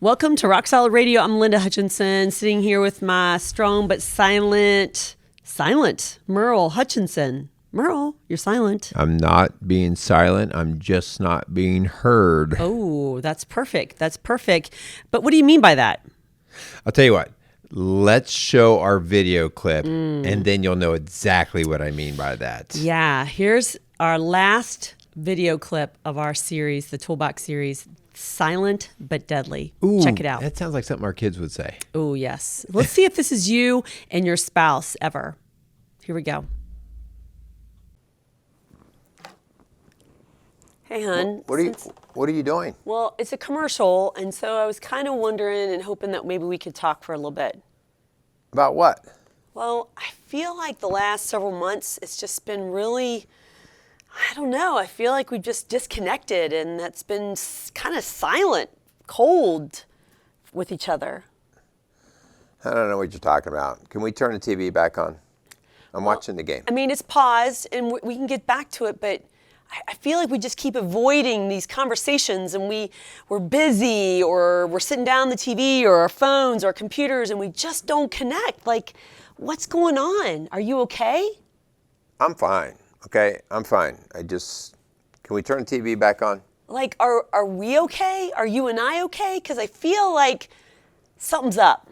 Welcome to Rock Solid Radio. I'm Linda Hutchinson, sitting here with my strong but silent Merle Hutchinson. Merle, you're silent. I'm not being silent. I'm just not being heard. Oh, that's perfect. That's perfect. But what do you mean by that? I'll tell you what. Let's show our video clip, and then you'll know exactly what I mean by that. Yeah, here's our last video clip of our series, the Toolbox series, Silent but Deadly. Ooh, check it out. That sounds like something our kids would say. Oh, yes. Let's see if this is you and your spouse ever. Here we go. Hey, hon. What are you doing? Well, it's a commercial, and so I was kind of wondering and hoping that maybe we could talk for a little bit. About what? Well, I feel like the last several months, it's just been really, I don't know, I feel like we've just disconnected, and that's been kind of silent, cold with each other. I don't know what you're talking about. Can we turn the TV back on? I'm watching the game. I mean, it's paused, and we can get back to it, but I feel like we just keep avoiding these conversations, and we're busy, or we're sitting down the TV or our phones or our computers, and we just don't connect. Like, what's going on? Are you okay? I'm fine. Okay, I'm fine. Can we turn the TV back on? Like, are we okay? Are you and I okay? Because I feel like something's up.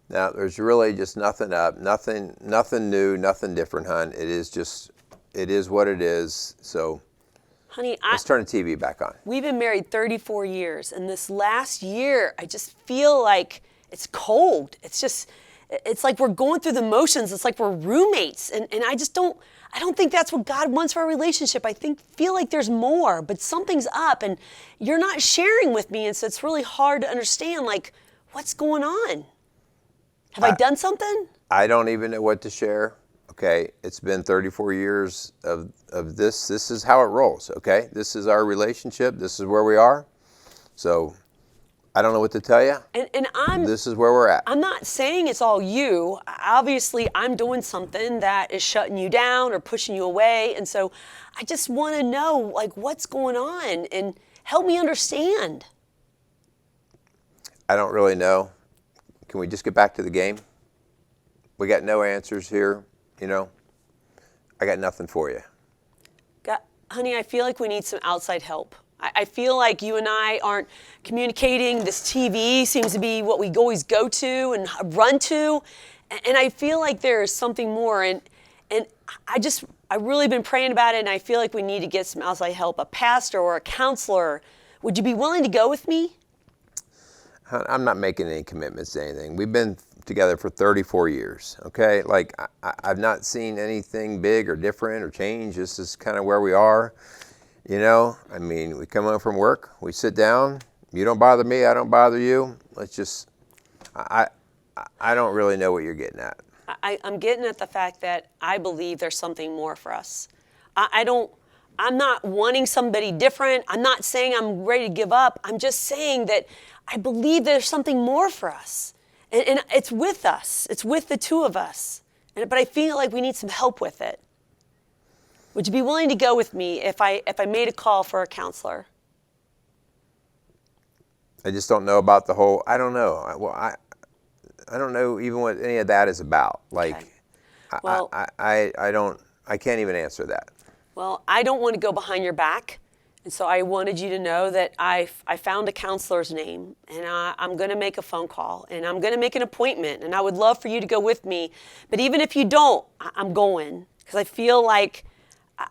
Now, there's really just nothing up, nothing new, nothing different, hon. It is what it is. So, honey, let's turn the TV back on. We've been married 34 years, and this last year, I just feel like it's cold. It's like we're going through the motions. It's like we're roommates, and I don't think that's what God wants for our relationship. I feel like there's more, but something's up, and you're not sharing with me, and so it's really hard to understand, like, what's going on? Have I done something? I don't even know what to share. Okay, it's been 34 years of this. This is how it rolls. Okay, this is our relationship. This is where we are. So I don't know what to tell you. And this is where we're at. I'm not saying it's all you. Obviously, I'm doing something that is shutting you down or pushing you away. And so I just want to know, like, what's going on, and help me understand. I don't really know. Can we just get back to the game? We got no answers here, you know. I got nothing for you. Honey, I feel like we need some outside help. I feel like you and I aren't communicating. This TV seems to be what we always go to and run to. And I feel like there is something more. And I've really been praying about it, and I feel like we need to get some outside help, a pastor or a counselor. Would you be willing to go with me? I'm not making any commitments to anything. We've been together for 34 years, okay? Like, I've not seen anything big or different or change. This is kind of where we are, you know? I mean, we come home from work, we sit down, you don't bother me, I don't bother you. I don't really know what you're getting at. I'm getting at the fact that I believe there's something more for us. I'm not wanting somebody different. I'm not saying I'm ready to give up. I'm just saying that I believe there's something more for us. And it's with us. It's with the two of us. But I feel like we need some help with it. Would you be willing to go with me if I made a call for a counselor? I just don't know about the whole, I don't know. I don't know even what any of that is about. Like, okay. Well, I can't even answer that. Well, I don't want to go behind your back, and so I wanted you to know that I found a counselor's name, and I'm going to make a phone call, and I'm going to make an appointment, and I would love for you to go with me. But even if you don't, I'm going, because I feel like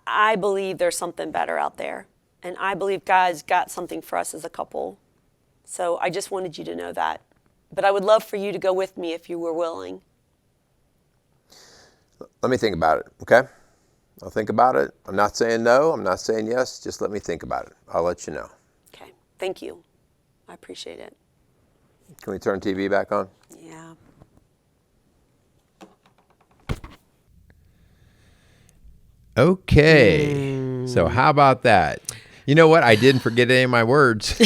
I believe there's something better out there, and I believe God's got something for us as a couple. So I just wanted you to know that. But I would love for you to go with me if you were willing. Let me think about it, okay? I'll think about it. I'm not saying no. I'm not saying yes. Just let me think about it. I'll let you know. Okay. Thank you. I appreciate it. Can we turn TV back on? Yeah. Okay. So how about that? You know what? I didn't forget any of my words.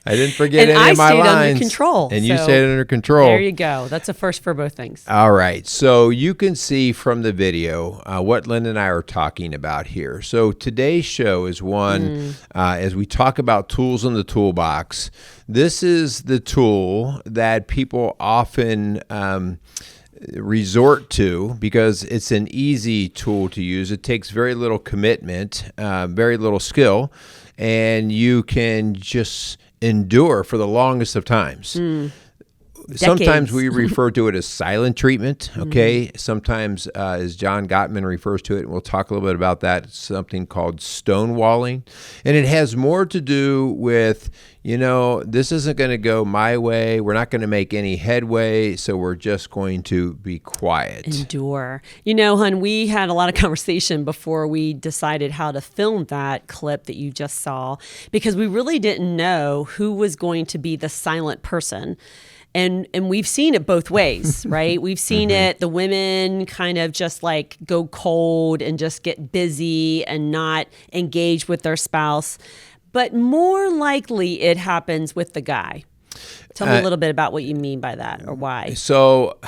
I didn't forget And any I of my stayed lines. under control. And you So stayed under control. There you go. That's a first for both things. All right. So you can see from the video what Linda and I are talking about here. So today's show is one, as we talk about tools in the toolbox, this is the tool that people often resort to because it's an easy tool to use. It takes very little commitment, very little skill, and you can just endure for the longest of times. Sometimes we refer to it as silent treatment, okay? Sometimes, as John Gottman refers to it, and we'll talk a little bit about that, something called stonewalling. And it has more to do with, this isn't going to go my way. We're not going to make any headway, so we're just going to be quiet. Endure. Hun, we had a lot of conversation before we decided how to film that clip that you just saw, because we really didn't know who was going to be the silent person. And we've seen it both ways, right? We've seen it, the women kind of just like go cold and just get busy and not engage with their spouse. But more likely it happens with the guy. Tell me a little bit about what you mean by that or why. So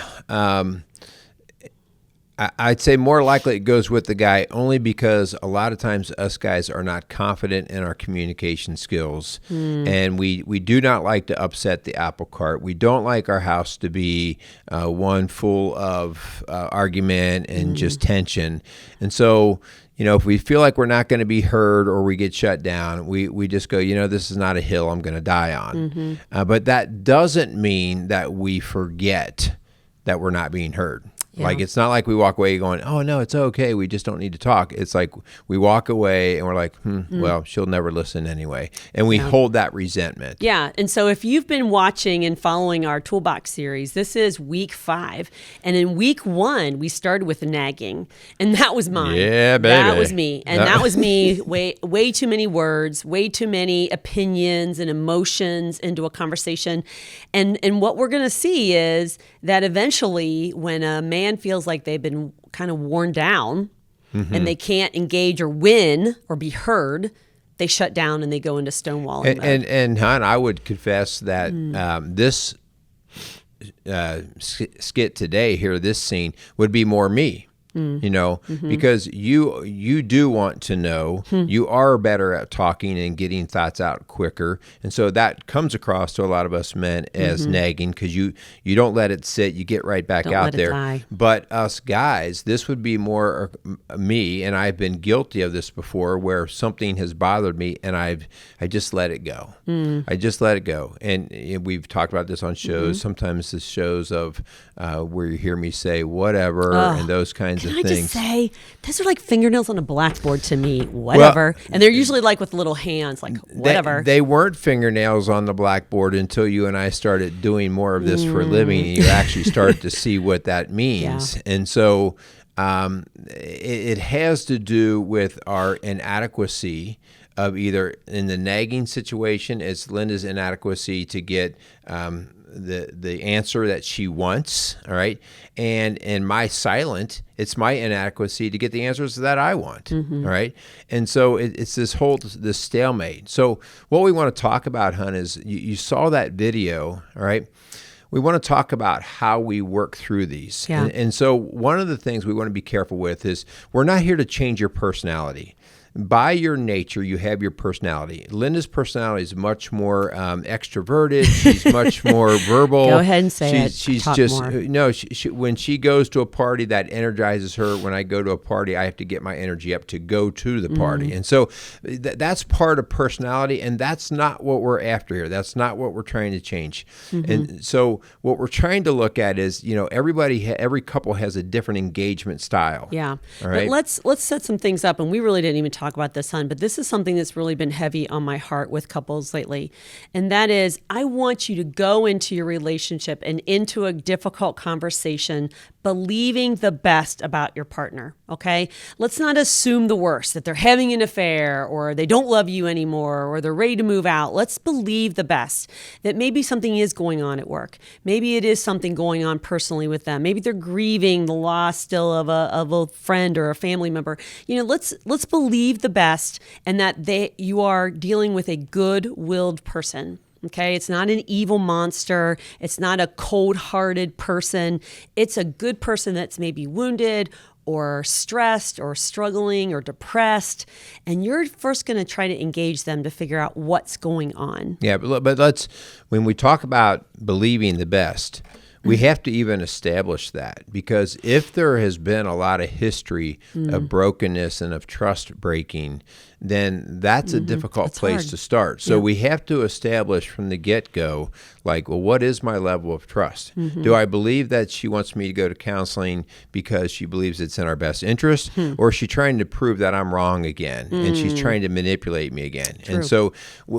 I'd say more likely it goes with the guy only because a lot of times us guys are not confident in our communication skills, and we do not like to upset the apple cart. We don't like our house to be one full of argument and just tension. And so, if we feel like we're not going to be heard or we get shut down, we just go, this is not a hill I'm going to die on. But that doesn't mean that we forget that we're not being heard. Yeah. Like, it's not like we walk away going, oh, no, it's okay. We just don't need to talk. It's like we walk away and we're like, well, she'll never listen anyway. And we hold that resentment. Yeah. And so if you've been watching and following our Toolbox series, this is week 5. And in week 1, we started with nagging. And that was mine. Yeah, baby. That was me. And that was me. Way too many words, way too many opinions and emotions into a conversation. And what we're going to see is that eventually when a man feels like they've been kind of worn down and they can't engage or win or be heard, they shut down and they go into stonewalling mode. And Hon, I would confess that this skit today here, this scene, would be more me. Because you do want to know, you are better at talking and getting thoughts out quicker. And so that comes across to a lot of us men as nagging because you don't let it sit, you get right back out there. Die. But us guys, this would be more me, and I've been guilty of this before where something has bothered me and I just let it go. I just let it go. And we've talked about this on shows. Sometimes the shows of where you hear me say whatever and those kinds of things. Can I just say, those are like fingernails on a blackboard to me, whatever. Well, and they're usually like with little hands, like whatever. They weren't fingernails on the blackboard until you and I started doing more of this for a living, and you actually started to see what that means. Yeah. And so it has to do with our inadequacy of either in the nagging situation, it's Linda's inadequacy to get the answer that she wants, all right? And in my silent, it's my inadequacy to get the answers that I want, all right? And so it's this stalemate. So what we want to talk about, Hun, is you saw that video, all right? We want to talk about how we work through these. Yeah. And so one of the things we want to be careful with is we're not here to change your personality. By your nature, you have your personality. Linda's personality is much more extroverted. She's much more verbal. Go ahead and say it. She's Talk just more. No. When she goes to a party, that energizes her. When I go to a party, I have to get my energy up to go to the party, and so that's part of personality. And that's not what we're after here. That's not what we're trying to change. And so what we're trying to look at is, every couple has a different engagement style. Yeah. All right? But let's set some things up, and we really didn't even talk about this, Hun, but this is something that's really been heavy on my heart with couples lately. And that is, I want you to go into your relationship and into a difficult conversation believing the best about your partner, okay? Let's not assume the worst, that they're having an affair or they don't love you anymore or they're ready to move out. Let's believe the best, that maybe something is going on at work. Maybe it is something going on personally with them. Maybe they're grieving the loss still of a friend or a family member. Let's believe the best, and that you are dealing with a good-willed person. Okay, it's not an evil monster. It's not a cold-hearted person. It's a good person that's maybe wounded or stressed or struggling or depressed. And you're first going to try to engage them to figure out what's going on. Yeah, but let's, when we talk about believing the best, we have to even establish that, because if there has been a lot of history of brokenness and of trust breaking, then that's a difficult place to start. So we have to establish from the get-go, like, well, what is my level of trust? Do I believe that she wants me to go to counseling because she believes it's in our best interest, or is she trying to prove that I'm wrong again, and she's trying to manipulate me again? And so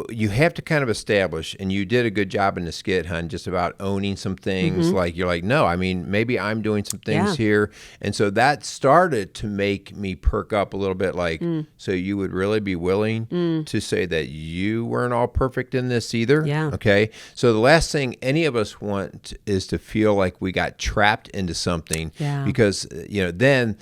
you have to kind of establish, and you did a good job in the skit, hun, just about owning some things. Like, you're like, no, I mean, maybe I'm doing some things here. And so that started to make me perk up a little bit, like, so you would really be willing to say that you weren't all perfect in this either? Yeah. Okay. So the last thing any of us want is to feel like we got trapped into something, because, then,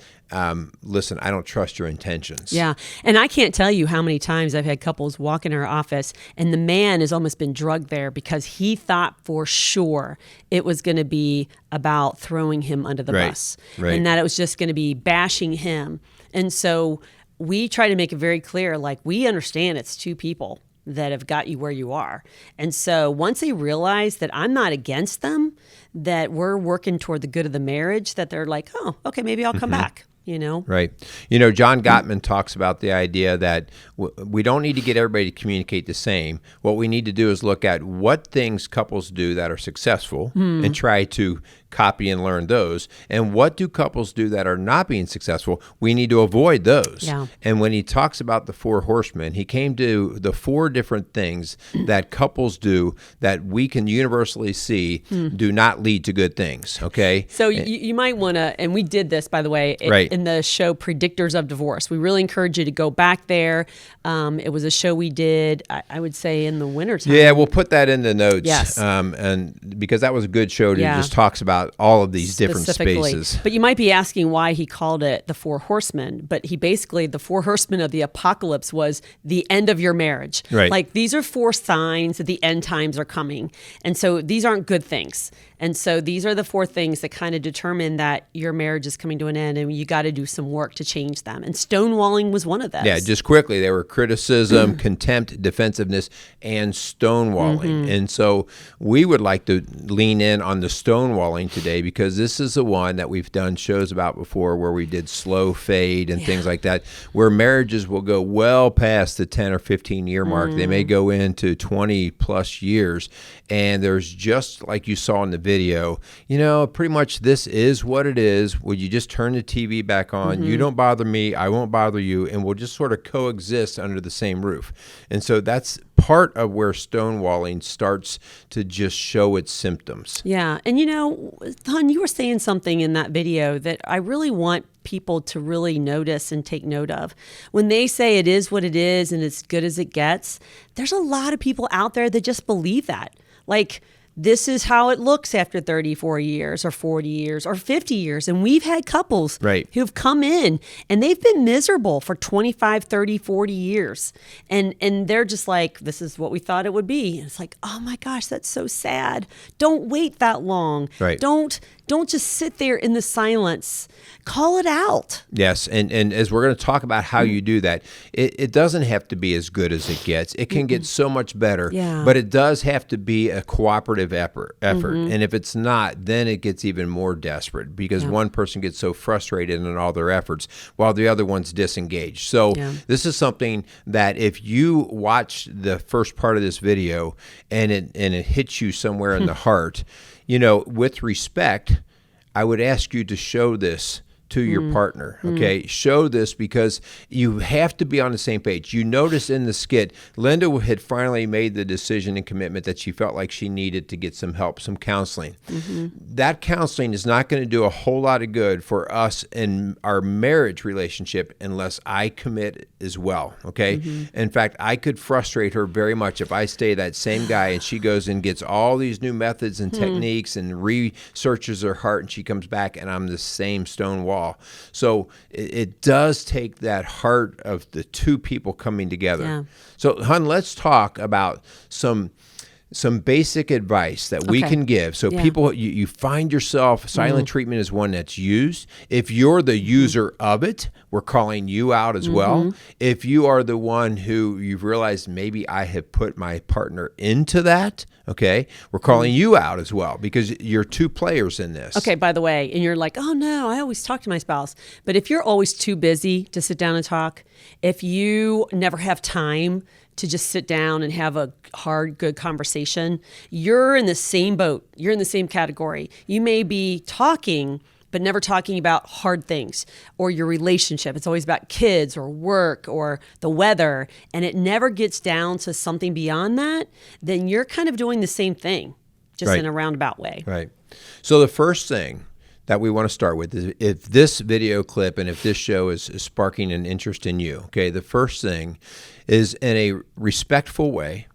listen, I don't trust your intentions. Yeah. And I can't tell you how many times I've had couples walk in our office and the man has almost been drugged there because he thought for sure it was going to be about throwing him under the bus, and that it was just going to be bashing him. And so we try to make it very clear, like, we understand it's two people that have got you where you are. And so once they realize that I'm not against them, that we're working toward the good of the marriage, that they're like, oh, okay, maybe I'll come back. Right. John Gottman talks about the idea that we don't need to get everybody to communicate the same. What we need to do is look at what things couples do that are successful and try to copy and learn those. And what do couples do that are not being successful? We need to avoid those. Yeah. And when he talks about the 4 horsemen, he came to the 4 different things that couples do that we can universally see do not lead to good things. Okay. So you might want to, and we did this, by the way, in the show Predictors of Divorce. We really encourage you to go back there. It was a show we did, I would say, in the wintertime. Yeah, we'll put that in the notes. Yes. And because that was a good show to just talks about all of these different spaces. But you might be asking why he called it the 4 horsemen. But he basically, the 4 horsemen of the apocalypse was the end of your marriage. Right. Like, these are 4 signs that the end times are coming. And so these aren't good things. And so these are the 4 things that kind of determine that your marriage is coming to an end and you got to do some work to change them. And stonewalling was one of those. Yeah, just quickly, there were criticism, contempt, defensiveness, and stonewalling. And so we would like to lean in on the stonewalling today, because this is the one that we've done shows about before, where we did slow fade and things like that, where marriages will go well past the 10 or 15 year mark. They may go into 20 plus years. And there's, just like you saw in the video, pretty much this is what it is. Would you just turn the TV back on? You don't bother me, I won't bother you, and we'll just sort of coexist under the same roof. And so that's part of where stonewalling starts to just show its symptoms. Yeah. And hon, you were saying something in that video that I really want people to really notice and take note of. When they say it is what it is and it's good as it gets, there's a lot of people out there that just believe that. Like, this is how it looks after 34 years or 40 years or 50 years. And we've had couples who've come in and they've been miserable for 25, 30, 40 years. And they're just like, this is what we thought it would be. And it's like, oh my gosh, that's so sad. Don't wait that long. Right. Don't just sit there in the silence. Call it out. Yes, and as we're going to talk about how you do that, it doesn't have to be as good as it gets. It can get so much better, but it does have to be a cooperative effort. And if it's not, then it gets even more desperate, because one person gets so frustrated in all their efforts while the other one's disengaged. So this is something that if you watch the first part of this video and it hits you somewhere in the heart, with respect, I would ask you to show this to your partner, okay? Show this, because you have to be on the same page. You notice in the skit, Linda had finally made the decision and commitment that she felt like she needed to get some help, some counseling. That counseling is not going to do a whole lot of good for us in our marriage relationship unless I commit as well, okay? In fact, I could frustrate her very much if I stay that same guy and she goes and gets all these new methods and techniques and researches her heart, and she comes back and I'm the same stone wall. So it does take that heart of the two people coming together. So, hun, let's talk about some some basic advice that we can give. So people, you find yourself, silent treatment is one that's used. If you're the user of it, we're calling you out as well. If you are the one who you've realized maybe I have put my partner into that, okay, we're calling you out as well because you're two players in this. Okay, by the way, and you're like, oh no, I always talk to my spouse. But if you're always too busy to sit down and talk, if you never have time to just sit down and have a hard, good conversation, you're in the same boat. You're in the same category. You may be talking, but never talking about hard things or your relationship. It's always about kids or work or the weather, and it never gets down to something beyond that, then you're kind of doing the same thing, just in a roundabout way. Right. So the first thing that we want to start with is if this video clip and if this show is sparking an interest in you, okay, the first thing is in a respectful way,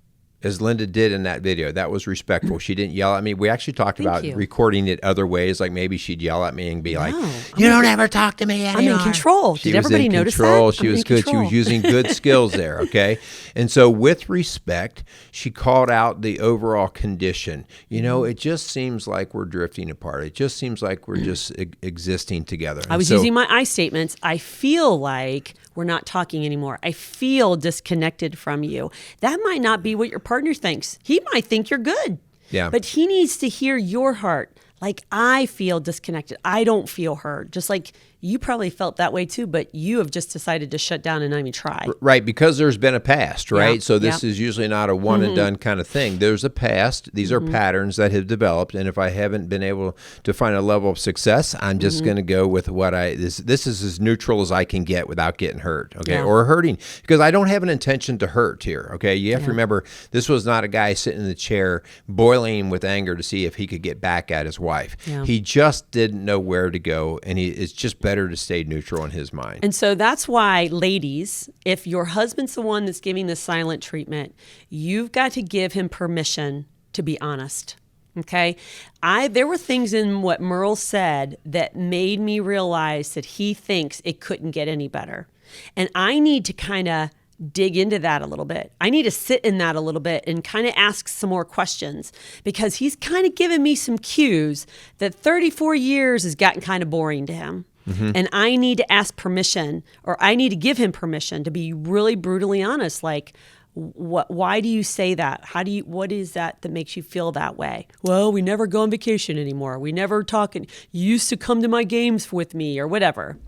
as Linda did in that video. That was respectful. She didn't yell at me. We actually talked about recording it other ways, like maybe she'd yell at me and be like, you don't ever talk to me anymore. I'm in control. Did everybody notice that? She was good. She was using good skills there, okay? And so with respect, she called out the overall condition. You know, it just seems like we're drifting apart. It just seems like we're just existing together. I was using my I statements. I feel like we're not talking anymore. I feel disconnected from you. That might not be what your partner thinks. He might think you're good. Yeah. But he needs to hear your heart. Like, I feel disconnected. I don't feel heard. Just like you probably felt that way too, but you have just decided to shut down and not even try. Right, because there's been a past, right? Yeah. So this is usually not a one and done kind of thing. There's a past. These are patterns that have developed, and if I haven't been able to find a level of success, I'm just going to go with what this is as neutral as I can get without getting hurt, okay? Or hurting, because I don't have an intention to hurt here, okay? You have to remember, this was not a guy sitting in the chair boiling with anger to see if he could get back at his wife. Yeah. He just didn't know where to go, and it's just better to stay neutral in his mind. And so that's why, ladies, if your husband's the one that's giving the silent treatment, you've got to give him permission to be honest. Okay? There were things in what Merle said that made me realize that he thinks it couldn't get any better. And I need to kind of dig into that a little bit. I need to sit in that a little bit and kind of ask some more questions, because he's kind of given me some cues that 34 years has gotten kind of boring to him. And I need to ask permission, or I need to give him permission to be really brutally honest. Like, why do you say that? What is that makes you feel that way? Well, we never go on vacation anymore. We never talk. You used to come to my games with me or whatever.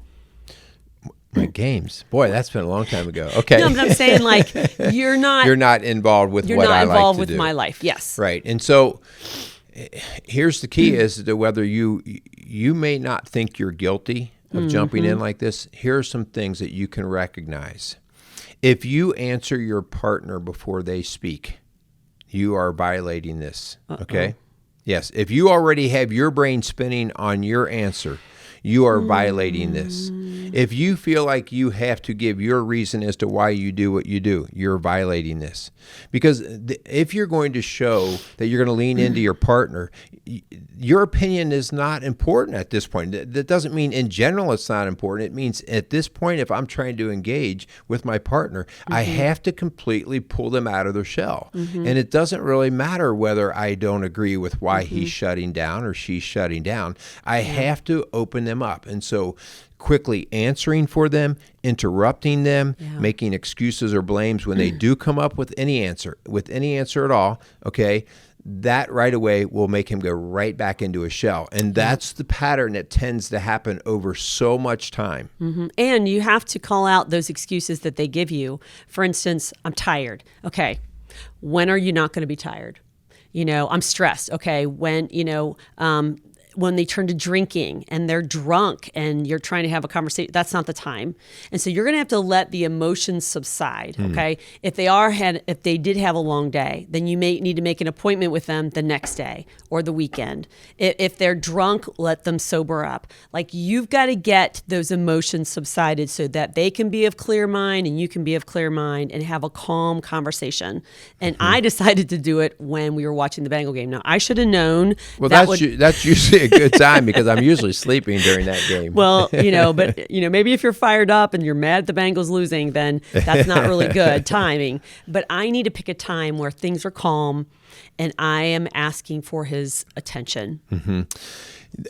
My games, boy, that's been a long time ago. Okay, no, but I'm saying, like, you're not involved with what I like to do. You're not involved with my life. Yes, right. And so here's the key: is that whether you may not think you're guilty of jumping in like this. Here are some things that you can recognize. If you answer your partner before they speak, you are violating this. Okay. Yes. If you already have your brain spinning on your answer, you are violating this. If you feel like you have to give your reason as to why you do what you do, you're violating this. Because if you're going to show that you're going to lean into your partner, your opinion is not important at this point. That doesn't mean in general it's not important. It means at this point, if I'm trying to engage with my partner, I have to completely pull them out of their shell. And it doesn't really matter whether I don't agree with why he's shutting down or she's shutting down. I have to open them up. And so quickly answering for them, interrupting them, making excuses or blames when they do come up with any answer at all, okay, that right away will make him go right back into a shell. And that's the pattern that tends to happen over so much time. And you have to call out those excuses that they give you. For instance, I'm tired. Okay, when are you not going to be tired? I'm stressed. Okay, when they turn to drinking and they're drunk and you're trying to have a conversation, that's not the time. And so you're going to have to let the emotions subside, okay? If they did have a long day, then you may need to make an appointment with them the next day or the weekend. If they're drunk, let them sober up. Like, you've got to get those emotions subsided so that they can be of clear mind and you can be of clear mind and have a calm conversation. And I decided to do it when we were watching the Bengal game. Now, I should have known. Well, that's usually be a good time because I'm usually sleeping during that game. Well, but maybe if you're fired up and you're mad at the Bengals losing, then that's not really good timing. But I need to pick a time where things are calm and I am asking for his attention. Mm-hmm.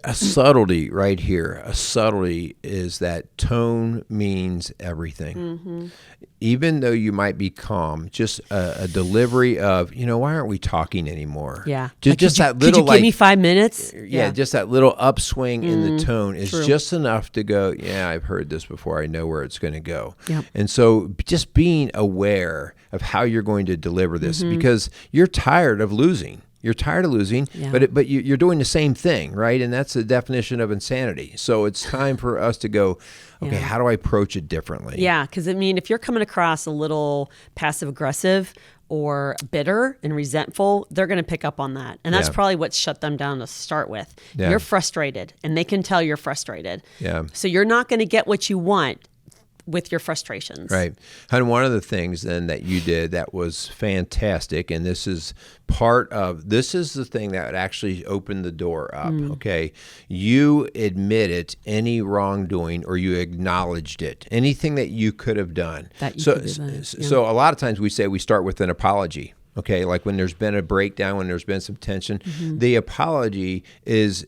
A subtlety right here. A subtlety is that tone means everything. Mm-hmm. Even though you might be calm, just a delivery of, why aren't we talking anymore? Yeah. Just that little, could you give me 5 minutes? Yeah, just that little upswing in the tone is true. just enough to go, yeah, I've heard this before. I know where it's going to go. Yep. And so just being aware of how you're going to deliver this because you're tired of losing. You're tired of losing, but you're doing the same thing, right? And that's the definition of insanity. So it's time for us to go, okay, how do I approach it differently? Yeah, because if you're coming across a little passive aggressive or bitter and resentful, they're going to pick up on that. And that's probably what shut them down to start with. Yeah. You're frustrated, and they can tell you're frustrated. Yeah. So you're not going to get what you want with your frustrations. Right. And one of the things then that you did that was fantastic, and this is the thing that actually opened the door up, okay? You admitted any wrongdoing or you acknowledged it, anything that you could have done. So a lot of times we say we start with an apology. Okay, like when there's been a breakdown, when there's been some tension, the apology is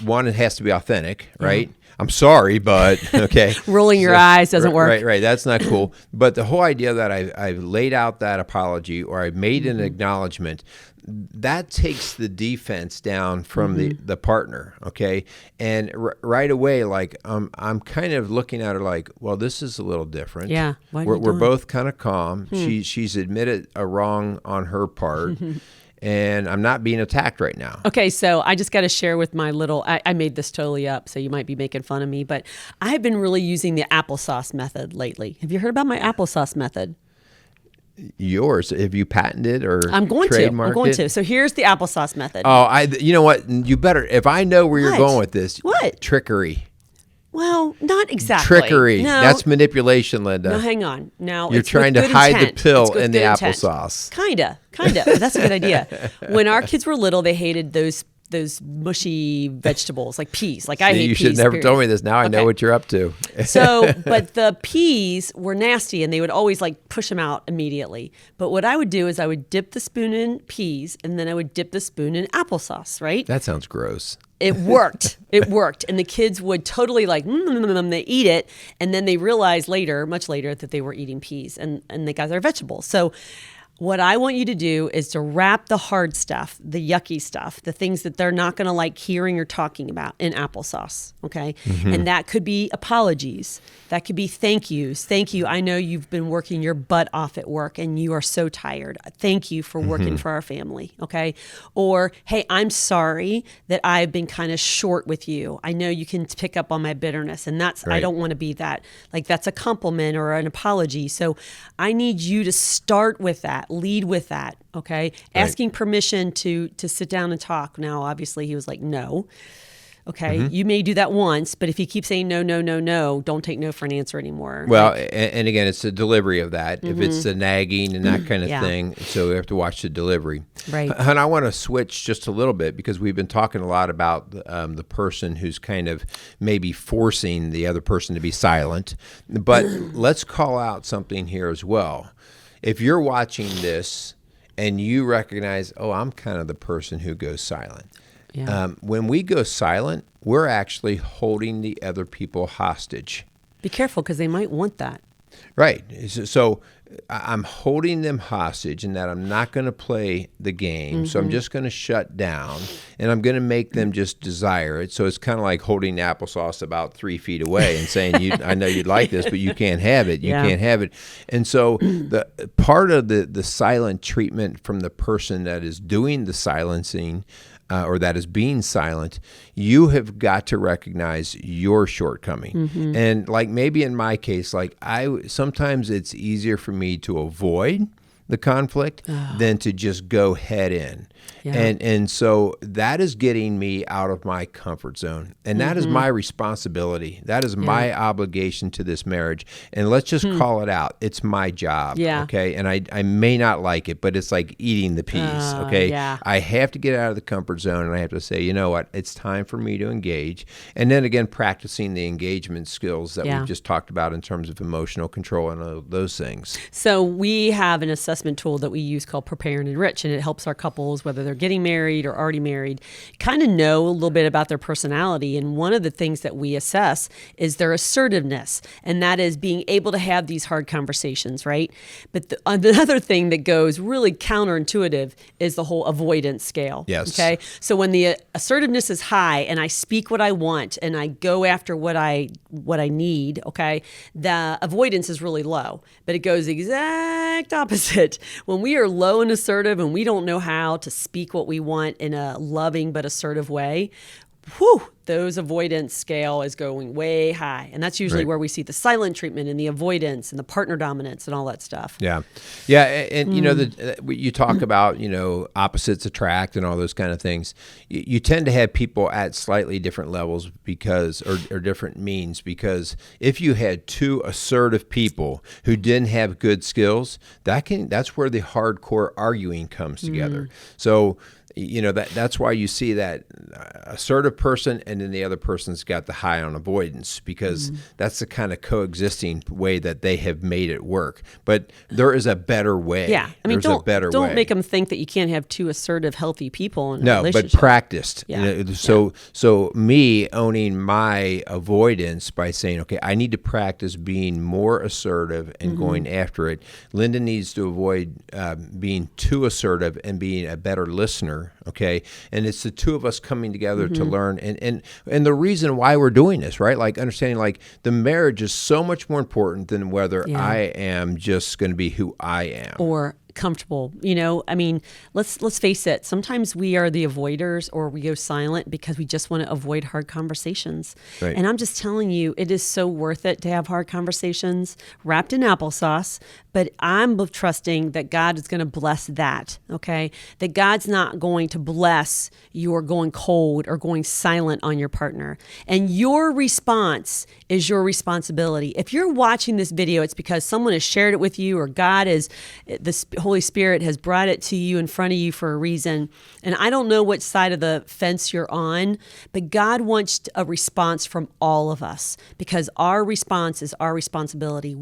one, it has to be authentic, right? I'm sorry, but okay. Rolling your eyes doesn't work. Right. That's not cool. But the whole idea that I've laid out that apology or I've made an acknowledgement, that takes the defense down from the partner, okay? And right away, like I'm kind of looking at her like, well, this is a little different. Yeah. We're both kind of calm. She's admitted a wrong on her part. And I'm not being attacked right now. Okay, so I just got to share with my I made this totally up, so you might be making fun of me, but I've been really using the applesauce method lately. Have you heard about my applesauce method? Yours? Have you patented or I'm going trademarked to. So here's the applesauce method. Oh, you know what? You better, if I know where you're going with this. What? Trickery. Well, not exactly. Trickery. No. That's manipulation, Linda. No, hang on. Now you're trying to hide the pill in the applesauce. Kinda. That's a good idea. When our kids were little, they hated those mushy vegetables like peas. Like I hate peas. You should never told me this. Now I know what you're up to. So, but the peas were nasty, and they would always like push them out immediately. But what I would do is I would dip the spoon in peas, and then I would dip the spoon in applesauce. Right? That sounds gross. It worked. And the kids would totally like, they eat it. And then they realized much later, that they were eating peas and they got their vegetables. So what I want you to do is to wrap the hard stuff, the yucky stuff, the things that they're not going to like hearing or talking about in applesauce, okay? And that could be apologies. That could be thank yous. Thank you. I know you've been working your butt off at work and you are so tired. Thank you for working for our family, okay? Or, hey, I'm sorry that I've been kind of short with you. I know you can pick up on my bitterness, and that's, I don't want to be that. Like, that's a compliment or an apology. So I need you to start with that. Lead with that, okay? Right. Asking permission to sit down and talk. Now, obviously, he was like, no. Okay, you may do that once, but if you keep saying no, no, no, no, don't take no for an answer anymore. Well, and again, it's the delivery of that. If it's the nagging and that kind of thing, so we have to watch the delivery. Right. And I want to switch just a little bit because we've been talking a lot about the person who's kind of maybe forcing the other person to be silent. But let's call out something here as well. If you're watching this and you recognize, oh, I'm kind of the person who goes silent. Yeah. When we go silent, we're actually holding the other people hostage. Be careful, because they might want that. Right. So I'm holding them hostage in that I'm not going to play the game. So I'm just going to shut down, and I'm going to make them just desire it. So it's kind of like holding applesauce about 3 feet away and saying, I know you'd like this, but you can't have it. You can't have it. And so the part of the silent treatment from the person that is doing the silencing or that is being silent, you have got to recognize your shortcoming. And like maybe in my case, like sometimes it's easier for me to avoid the conflict than to just go head in. Yeah. And so that is getting me out of my comfort zone. And that is my responsibility. That is my obligation to this marriage. And let's just call it out. It's my job. Yeah. Okay. And I may not like it, but it's like eating the peas. Okay. Yeah. I have to get out of the comfort zone, and I have to say, you know what? It's time for me to engage. And then again, practicing the engagement skills that we've just talked about in terms of emotional control and those things. So we have an assessment tool that we use called Prepare and Enrich, and it helps our couples, whether they're getting married or already married, kind of know a little bit about their personality. And one of the things that we assess is their assertiveness, and that is being able to have these hard conversations, right? But another thing that goes really counterintuitive is the whole avoidance scale. Yes. Okay. So when the assertiveness is high and I speak what I want and I go after what I need, okay, the avoidance is really low. But it goes the exact opposite. When we are low and assertive and we don't know how to speak what we want in a loving but assertive way, those avoidance scale is going way high. And that's usually where we see the silent treatment and the avoidance and the partner dominance and all that stuff. Yeah. Yeah. And you know, you talk about, you know, opposites attract and all those kind of things. You tend to have people at slightly different levels because, or different means, because if you had two assertive people who didn't have good skills, that's where the hardcore arguing comes together. So, you know, that's why you see that assertive person and then the other person's got the high on avoidance, because that's the kind of coexisting way that they have made it work. But there is a better way. Yeah. I mean, don't make them think that you can't have two assertive, healthy people in a No, relationship. but practiced. Yeah. You know, so me owning my avoidance by saying, okay, I need to practice being more assertive and going after it. Linda needs to avoid being too assertive and being a better listener. Okay. And it's the two of us coming together to learn. And the reason why we're doing this, right? Like understanding like the marriage is so much more important than whether I am just going to be who I am. Or comfortable. You know, I mean, let's face it. Sometimes we are the avoiders or we go silent because we just want to avoid hard conversations. Right. And I'm just telling you, it is so worth it to have hard conversations wrapped in applesauce. But I'm trusting that God is going to bless that, okay? That God's not going to bless your going cold or going silent on your partner. And your response is your responsibility. If you're watching this video, it's because someone has shared it with you, or the Holy Spirit has brought it to you in front of you for a reason. And I don't know which side of the fence you're on, but God wants a response from all of us, because our response is our responsibility.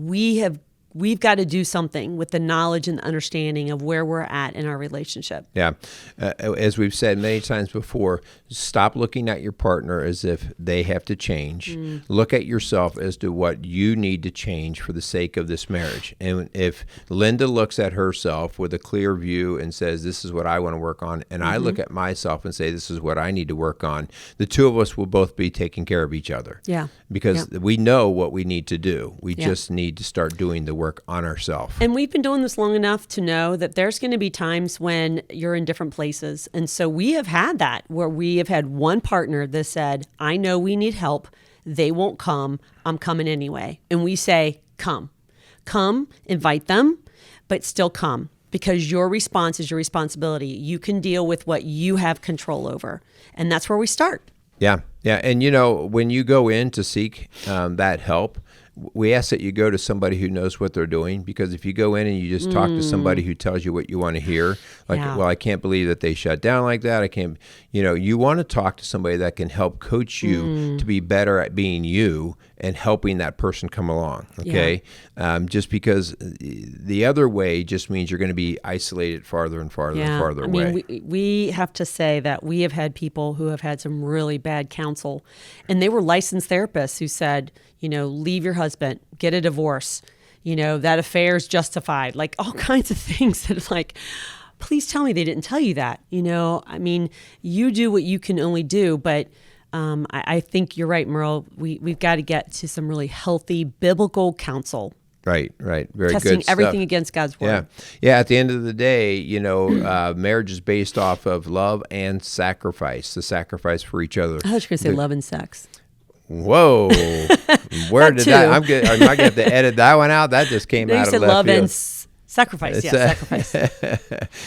We've got to do something with the knowledge and the understanding of where we're at in our relationship. Yeah. As we've said many times before, stop looking at your partner as if they have to change. Look at yourself as to what you need to change for the sake of this marriage. And if Linda looks at herself with a clear view and says, this is what I want to work on, and I look at myself and say, this is what I need to work on, the two of us will both be taking care of each other. Yeah. Because we know what we need to do. We just need to start doing the work on ourselves. And we've been doing this long enough to know that there's going to be times when you're in different places. And so we have had that, where we have had one partner that said, I know we need help. They won't come. I'm coming anyway. And we say, come, invite them, but still come, because your response is your responsibility. You can deal with what you have control over. And that's where we start. Yeah. Yeah. And, you know, when you go in to seek that help, we ask that you go to somebody who knows what they're doing, because if you go in and you just talk to somebody who tells you what you want to hear, like, well, I can't believe that they shut down like that. I can't, you know, you want to talk to somebody that can help coach you to be better at being you and helping that person come along. Okay. Just because the other way just means you're going to be isolated farther and farther and farther away. I mean, we have to say that we have had people who have had some really bad counsel, and they were licensed therapists who said, you know, leave your husband, get a divorce, you know, that affair is justified, like all kinds of things that like, please tell me they didn't tell you that. You know, I mean, you do what you can only do, but I think you're right, Merle. We've got to get to some really healthy biblical counsel. Right. Very good Testing stuff. everything against God's word. Yeah. At the end of the day, you know, marriage is based off of love and sacrifice, the sacrifice for each other. I thought you were going to say love and sex. Whoa. Where did that? Am I going to have to edit that one out? That just came out of left love field. and Sacrifice, sacrifice.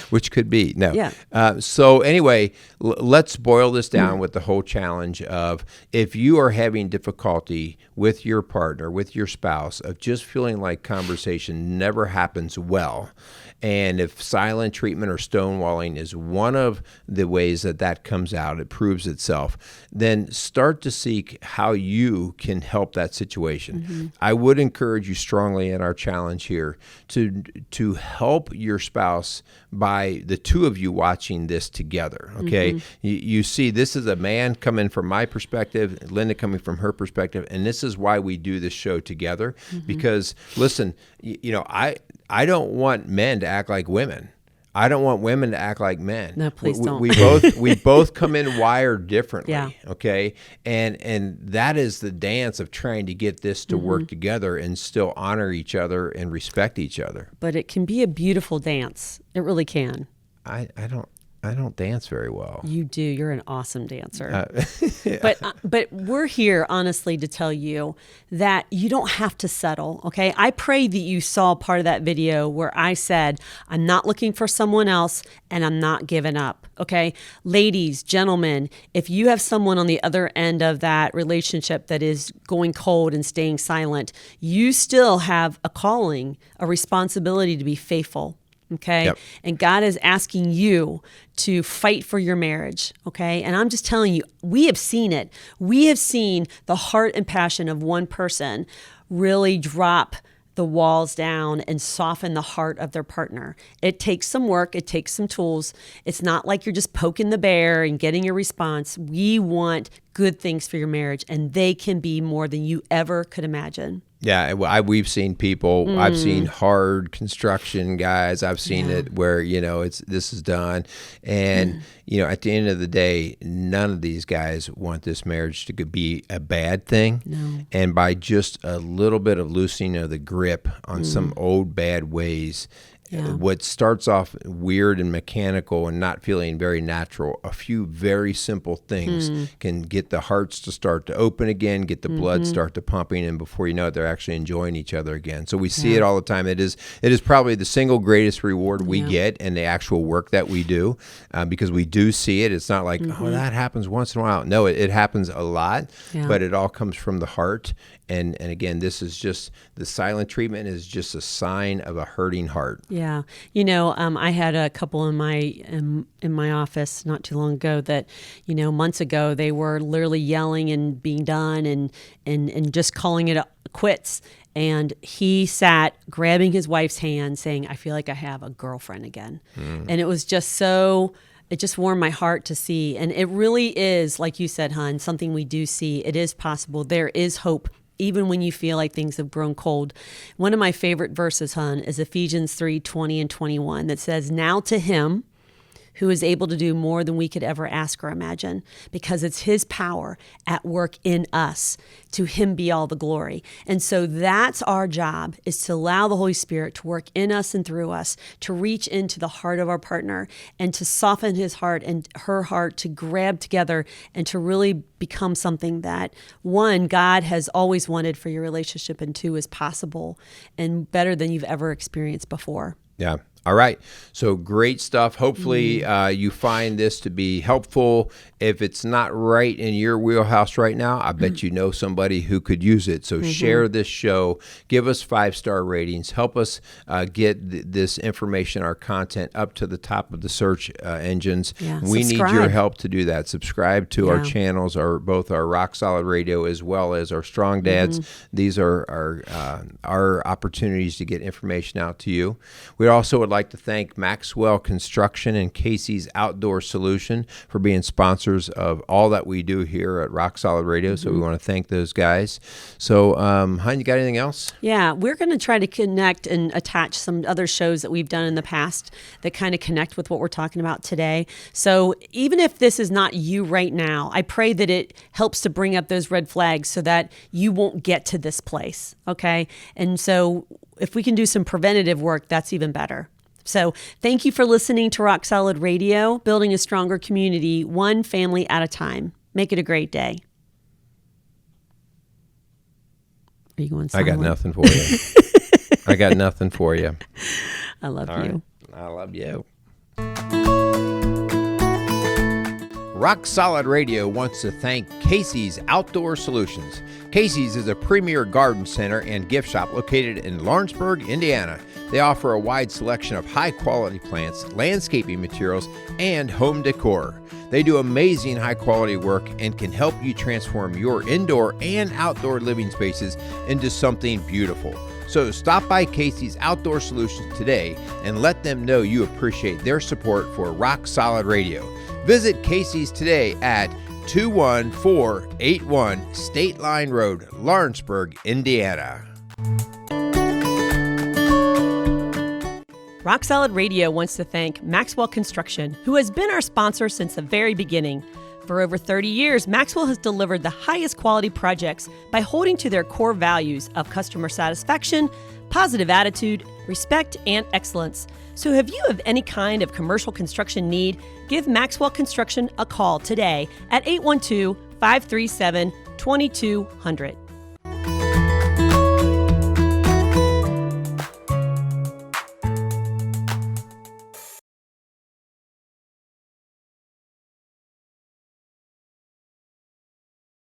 Which could be. No. Yeah. So anyway, let's boil this down with the whole challenge of if you are having difficulty with your partner, with your spouse, of just feeling like conversation never happens well, and if silent treatment or stonewalling is one of the ways that comes out, it proves itself, then start to seek how you can help that situation. I would encourage you strongly in our challenge here to help your spouse by the two of you watching this together, okay? You see, this is a man coming from my perspective, Linda coming from her perspective, and this is why we do this show together, because, listen, I don't want men to act like women. I don't want women to act like men. No, please don't. We both come in wired differently, Yeah. okay? And that is the dance of trying to get this to work together and still honor each other and respect each other. But it can be a beautiful dance. It really can. I don't dance very well. You do. You're an awesome dancer. But we're here, honestly, to tell you that you don't have to settle, okay? I pray that you saw part of that video where I said, I'm not looking for someone else and I'm not giving up, okay? Ladies, gentlemen, if you have someone on the other end of that relationship that is going cold and staying silent, you still have a calling, a responsibility to be faithful. Okay. Yep. And God is asking you to fight for your marriage. Okay. And I'm just telling you, we have seen it. We have seen the heart and passion of one person really drop the walls down and soften the heart of their partner. It takes some work. It takes some tools. It's not like you're just poking the bear and getting your response. We want good things for your marriage, and they can be more than you ever could imagine. Yeah, we've seen people. I've seen hard construction guys. I've seen it where this is done, and at the end of the day, none of these guys want this marriage to be a bad thing. No. And by just a little bit of loosening of the grip on some old bad ways. Yeah. What starts off weird and mechanical and not feeling very natural, a few very simple things can get the hearts to start to open again, get the blood start to pumping, and before you know it, they're actually enjoying each other again. So we see it all the time. It is probably the single greatest reward we get in the actual work that we do, because we do see it. It's not like, oh, that happens once in a while. No, it happens a lot, but it all comes from the heart. And again, this is just, the silent treatment is just a sign of a hurting heart. Yeah. I had a couple in my office not too long ago that, months ago, they were literally yelling and being done and just calling it quits. And he sat grabbing his wife's hand saying, I feel like I have a girlfriend again. And it was just it just warmed my heart to see. And it really is, like you said, hon, something we do see. It is possible. There is hope, even when you feel like things have grown cold. One of my favorite verses, hon, is Ephesians 3:20 and 21 that says, now to him who is able to do more than we could ever ask or imagine, because it's his power at work in us. To him be all the glory. And so that's our job, is to allow the Holy Spirit to work in us and through us, to reach into the heart of our partner and to soften his heart and her heart, to grab together and to really become something that, one, God has always wanted for your relationship, and two, is possible and better than you've ever experienced before. Yeah. All right. So great stuff. Hopefully you find this to be helpful. If it's not right in your wheelhouse right now, I bet you know somebody who could use it. So share this show. Give us 5-star ratings. Help us get this information, our content, up to the top of the search engines. Yeah, we subscribe. need your help to do that. Subscribe to our channels, both our Rock Solid Radio as well as our Strong Dads. These are our opportunities to get information out to you. We also would like to thank Maxwell Construction and Casey's Outdoor Solution for being sponsors of all that we do here at Rock Solid Radio. So we want to thank those guys. So, hon, you got anything else? Yeah, we're going to try to connect and attach some other shows that we've done in the past that kind of connect with what we're talking about today. So even if this is not you right now, I pray that it helps to bring up those red flags so that you won't get to this place, okay? And so if we can do some preventative work, that's even better. So thank you for listening to Rock Solid Radio, building a stronger community, one family at a time. Make it a great day. Are you going silent? I got nothing for you. I got nothing for you. I love All you. right. I love you. Rock Solid Radio wants to thank Casey's Outdoor Solutions. Casey's is a premier garden center and gift shop located in Lawrenceburg, Indiana. They offer a wide selection of high-quality plants, landscaping materials, and home decor. They do amazing high-quality work and can help you transform your indoor and outdoor living spaces into something beautiful. So stop by Casey's Outdoor Solutions today and let them know you appreciate their support for Rock Solid Radio. Visit Casey's today at 21481 State Line Road, Lawrenceburg, Indiana. Rock Solid Radio wants to thank Maxwell Construction, who has been our sponsor since the very beginning. For over 30 years, Maxwell has delivered the highest quality projects by holding to their core values of customer satisfaction, positive attitude, respect, and excellence. So if you have any kind of commercial construction need, give Maxwell Construction a call today at 812-537-2200.